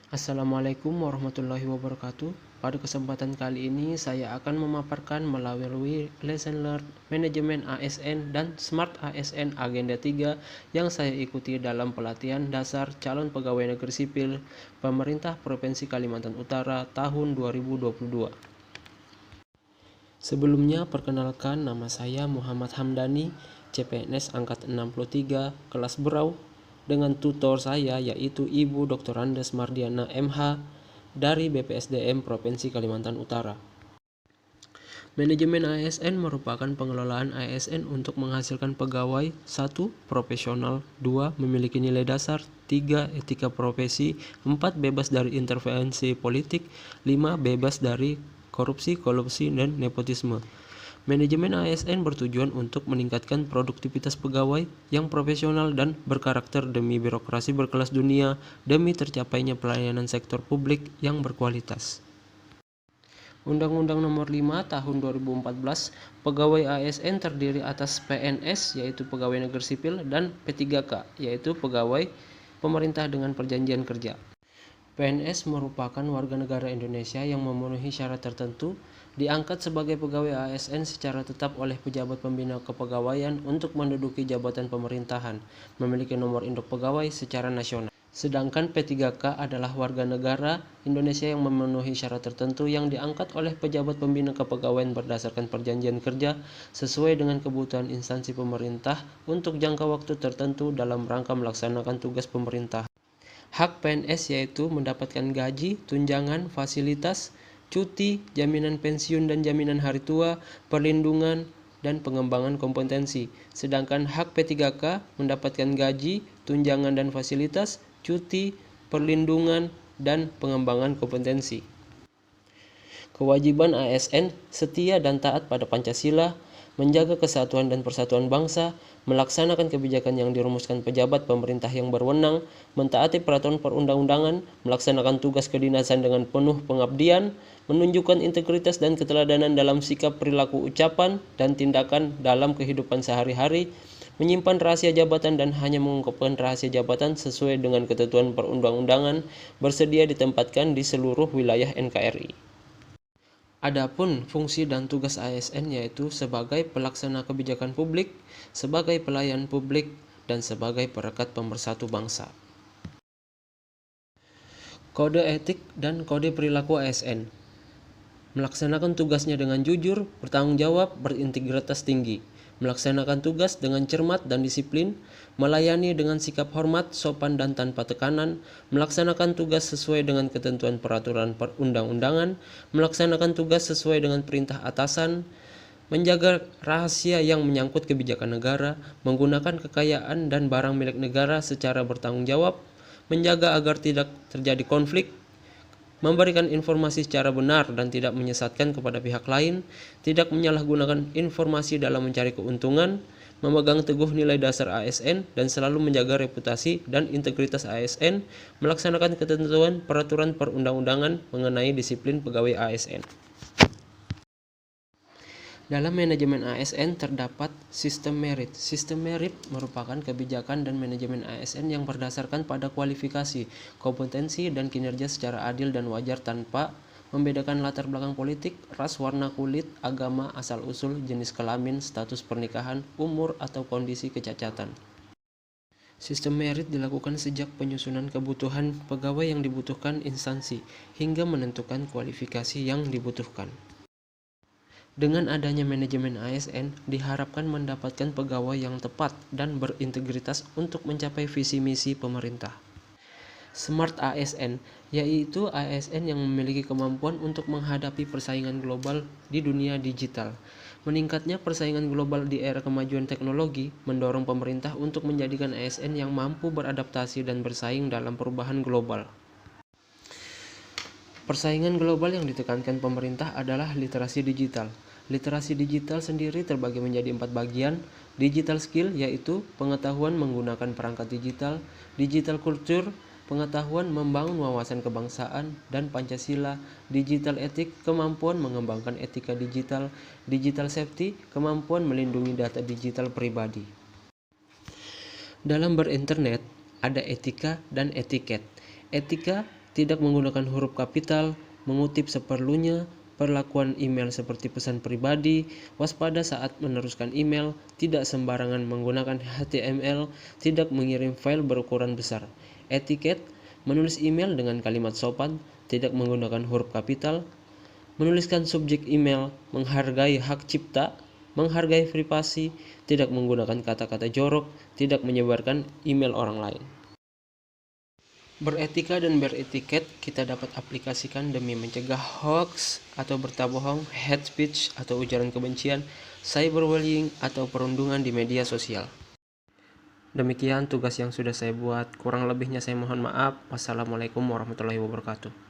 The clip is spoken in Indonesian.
Assalamualaikum warahmatullahi wabarakatuh. Pada kesempatan kali ini saya akan memaparkan melalui lesson learn manajemen ASN dan Smart ASN Agenda 3 yang saya ikuti dalam pelatihan dasar calon pegawai negeri sipil Pemerintah Provinsi Kalimantan Utara tahun 2022. Sebelumnya perkenalkan, nama saya Muhammad Hamdani, CPNS angkat 63 kelas Berau, dengan tutor saya yaitu Ibu Dr. Andes Mardiana MH dari BPSDM Provinsi Kalimantan Utara. Manajemen ASN merupakan pengelolaan ASN untuk menghasilkan pegawai 1. Profesional, 2. Memiliki nilai dasar, 3. Etika profesi, 4. Bebas dari intervensi politik, 5. Bebas dari korupsi, kolusi, dan nepotisme. Manajemen ASN bertujuan untuk meningkatkan produktivitas pegawai yang profesional dan berkarakter demi birokrasi berkelas dunia, demi tercapainya pelayanan sektor publik yang berkualitas. Undang-Undang Nomor 5 Tahun 2014, pegawai ASN terdiri atas PNS yaitu pegawai negeri sipil dan P3K yaitu pegawai pemerintah dengan perjanjian kerja. PNS merupakan warga negara Indonesia yang memenuhi syarat tertentu, diangkat sebagai pegawai ASN secara tetap oleh pejabat pembina kepegawaian untuk menduduki jabatan pemerintahan, memiliki nomor induk pegawai secara nasional. Sedangkan P3K adalah warga negara Indonesia yang memenuhi syarat tertentu yang diangkat oleh pejabat pembina kepegawaian berdasarkan perjanjian kerja sesuai dengan kebutuhan instansi pemerintah untuk jangka waktu tertentu dalam rangka melaksanakan tugas pemerintah. Hak PNS yaitu mendapatkan gaji, tunjangan, fasilitas, cuti, jaminan pensiun dan jaminan hari tua, perlindungan, dan pengembangan kompetensi. Sedangkan hak P3K mendapatkan gaji, tunjangan dan fasilitas, cuti, perlindungan, dan pengembangan kompetensi. Kewajiban ASN setia dan taat pada Pancasila, menjaga kesatuan dan persatuan bangsa, melaksanakan kebijakan yang dirumuskan pejabat pemerintah yang berwenang, mentaati peraturan perundang-undangan, melaksanakan tugas kedinasan dengan penuh pengabdian, menunjukkan integritas dan keteladanan dalam sikap, perilaku, ucapan, dan tindakan dalam kehidupan sehari-hari, menyimpan rahasia jabatan dan hanya mengungkapkan rahasia jabatan sesuai dengan ketentuan perundang-undangan, bersedia ditempatkan di seluruh wilayah NKRI. Adapun fungsi dan tugas ASN yaitu sebagai pelaksana kebijakan publik, sebagai pelayan publik, dan sebagai perekat pemersatu bangsa. Kode etik dan kode perilaku ASN. Melaksanakan tugasnya dengan jujur, bertanggung jawab, berintegritas tinggi. Melaksanakan tugas dengan cermat dan disiplin, melayani dengan sikap hormat, sopan dan tanpa tekanan, melaksanakan tugas sesuai dengan ketentuan peraturan perundang-undangan, melaksanakan tugas sesuai dengan perintah atasan, menjaga rahasia yang menyangkut kebijakan negara, menggunakan kekayaan dan barang milik negara secara bertanggung jawab, menjaga agar tidak terjadi konflik, memberikan informasi secara benar dan tidak menyesatkan kepada pihak lain, tidak menyalahgunakan informasi dalam mencari keuntungan, memegang teguh nilai dasar ASN dan selalu menjaga reputasi dan integritas ASN, melaksanakan ketentuan peraturan perundang-undangan mengenai disiplin pegawai ASN. Dalam manajemen ASN terdapat sistem merit. Sistem merit merupakan kebijakan dan manajemen ASN yang berdasarkan pada kualifikasi, kompetensi, dan kinerja secara adil dan wajar tanpa membedakan latar belakang politik, ras, warna kulit, agama, asal-usul, jenis kelamin, status pernikahan, umur, atau kondisi kecacatan. Sistem merit dilakukan sejak penyusunan kebutuhan pegawai yang dibutuhkan instansi hingga menentukan kualifikasi yang dibutuhkan. Dengan adanya manajemen ASN, diharapkan mendapatkan pegawai yang tepat dan berintegritas untuk mencapai visi misi pemerintah. Smart ASN, yaitu ASN yang memiliki kemampuan untuk menghadapi persaingan global di dunia digital. Meningkatnya persaingan global di era kemajuan teknologi mendorong pemerintah untuk menjadikan ASN yang mampu beradaptasi dan bersaing dalam perubahan global. Persaingan global yang ditekankan pemerintah adalah literasi digital. Literasi digital sendiri terbagi menjadi 4 bagian. Digital skill yaitu pengetahuan menggunakan perangkat digital, digital culture, pengetahuan membangun wawasan kebangsaan dan Pancasila, digital etik, kemampuan mengembangkan etika digital, digital safety, kemampuan melindungi data digital pribadi. Dalam berinternet, ada etika dan etiket. Etika tidak menggunakan huruf kapital, mengutip seperlunya, perlakuan email seperti pesan pribadi, waspada saat meneruskan email, tidak sembarangan menggunakan HTML, tidak mengirim file berukuran besar. Etiket, menulis email dengan kalimat sopan, tidak menggunakan huruf kapital, menuliskan subjek email, menghargai hak cipta, menghargai privasi, tidak menggunakan kata-kata jorok, tidak menyebarkan email orang lain. Beretika dan beretiket kita dapat aplikasikan demi mencegah hoax atau berita bohong, hate speech atau ujaran kebencian, cyberbullying atau perundungan di media sosial. Demikian tugas yang sudah saya buat. Kurang lebihnya saya mohon maaf. Wassalamualaikum warahmatullahi wabarakatuh.